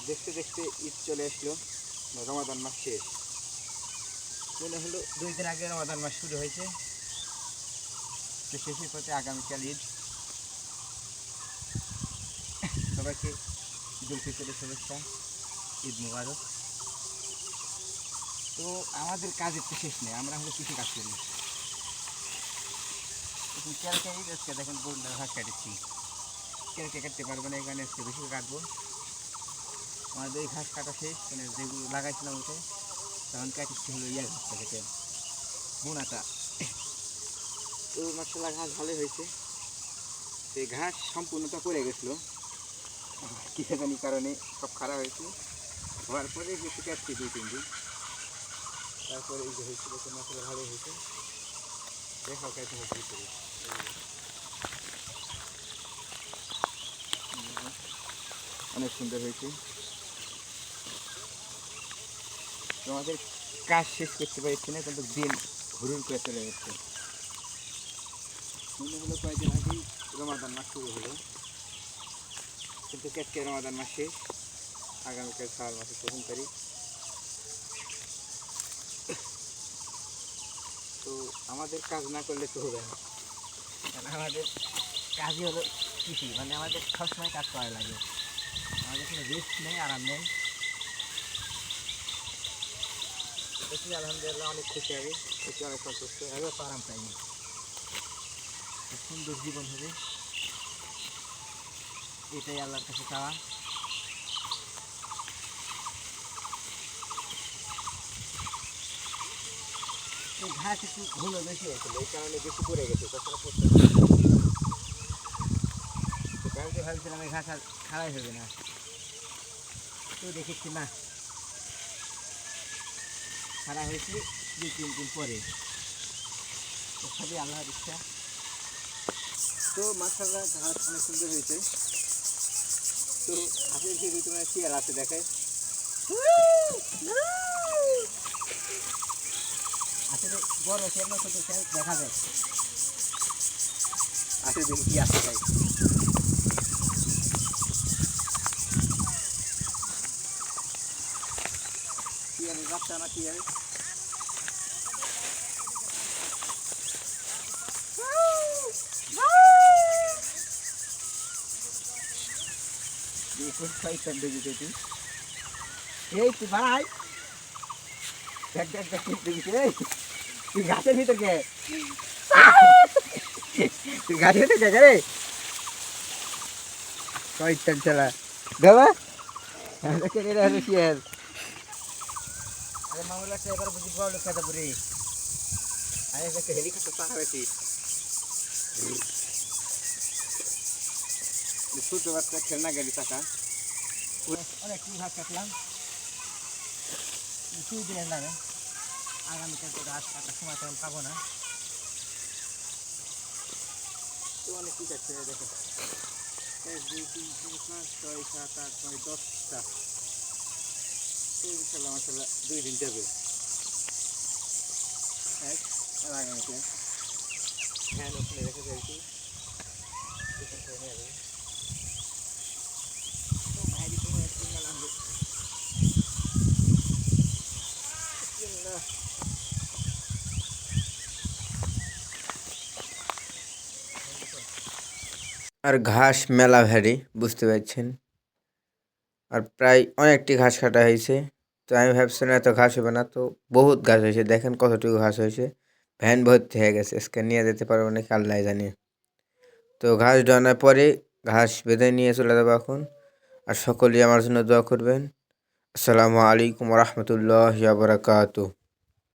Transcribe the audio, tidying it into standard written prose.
দেখতে দেখতে ঈদ চলে আসলো, রমাদান মাস শেষ। মনে হলো 2 দিন আগে রমাদান মাস শুরু হয়েছে, তো শেষের পথে আগামীকাল ঈদ। সবাইকে ঈদুল ফিতরের শুভেচ্ছা, ঈদ মুবারক। তো আমাদের কাজের তো শেষ নেই, আমরা হলো কৃষি কাজ করি। ক্যালকে ঈদ আজকে দেখেন বললে ঘাস কাটছি, ক্যালকে কাটতে পারবো না, এখানে আজকে বেশি কাটবো। আমাদের এই ঘাস কাটা শেষ, মানে যেগুলো লাগাইছিলাম ওঠে তখন কাটছি হলো ইয়ার ঘাসটা কেটে বোনাটা। তো মাশাআল্লাহ ঘাস ভালোই হয়েছে। এই ঘাস সম্পূর্ণটা পড়ে গেছিলো কিসে জানি কারণে, সব খারাপ হয়েছে। হওয়ার পরে বেশি কাটছি 2-3 দিন, তারপরে এই যে হয়েছিল তো মাশাআল্লাহ ভালোই হয়েছে। দেখাও কেটে হয়েছে, অনেক সুন্দর হয়েছে। তোমাদের কাজ শেষ করতে পারছি না, কিন্তু দিন হুড়ুর করে চলে যাচ্ছে। মনে হলো কয়েকদিন আগেই রমাদান মাস শুরু হলো, কিন্তু আজকে রমাদান মাস শেষ, আগামীকাল শাওয়াল মাসের 1 তারিখ। তো আমাদের কাজ না করলে তো হবে না, কারণ আমাদের কাজই হলো কৃষি, মানে আমাদের সবসময় কাজ করা লাগে, আমাদের কোনো রেস্ট নেই, আরাম নেই। দেখি আলহামদুলিল্লাহ অনেক খুশি হবে, এতে অনেক সন্তুষ্ট হবে, তো আরাম পাইনি। সুন্দর জীবন হবে, এটাই আল্লাহর কাছে চাওয়া। এই ঘাস একটু ঘন বেশি হয়েছিল, এই কারণে বেশি পড়ে গেছে, তাছাড়া পড়তে ভাবছিলাম এই ঘাস আর খাড়াই হবে না, তো দেখেছি না খাড়া হয়েছে 2-3 দিন পরে। তো সবই আল্লাহর ইচ্ছা। তো মাশাআল্লাহ ঘাস অনেক সুন্দর হয়েছে। তো ঘাসের যে তোমার শিয়াল আছে দেখায়, আসলে বড় শিয়াল না ছোট শিয়াল দেখা যায়, আসলে দিন কি আছে তাই। শিয়ালের বাচ্চা না শিয়াল, এই তুই ভাই তুই গাছের ভিতর কে, তুই গাছের ভিতর কে রে কয়টান চালা দেবা শিয়াল। আরে মামুল একটা এবার বুঝি বড় খেতে পুরি, আরে একটা হেলিকপ্টার পাখা বেশি ছোট বাচ্চা খেলনা গাড়ি চাকা। অনেক ঘাস কাটলাম 2 দিনের লাগে, আগামীকাল তো ঘাস কাটার সময় তেমন পাবো না। তো অনেক কি কাটছে দেখো, 1 2 3 4 5 6 7 8 9 10টা। তো ইনশাল্লাহ মাশাআল্লাহ 2 দিন যাবে। এক আর আগামীকাল ফ্যান ওখানে রেখে দিয়েছি, ভাইরি তোমার একটু মেলাম না। আর ঘাস মেলা ভারী, বুঝতে পারছেন। আর প্রায় অনেকটি ঘাস কাটা হয়েছে, তো আমি ভাবছিলাম এত ঘাস হবে না, তো বহুত ঘাস হয়েছে। দেখেন কতটুকু ঘাস হয়েছে, ভ্যান ভর্তি হয়ে গেছে, আজকে নিয়ে যেতে পারবো নাকি আল্লাহ জানে। তো ঘাস ডানার পরে ঘাস বেঁধে নিয়ে চলে যাবো এখন। আর সকলেই আমার জন্য দোয়া করবেন। আসসালামু আলাইকুম রহমতুল্লাহ বারাকাতুহু।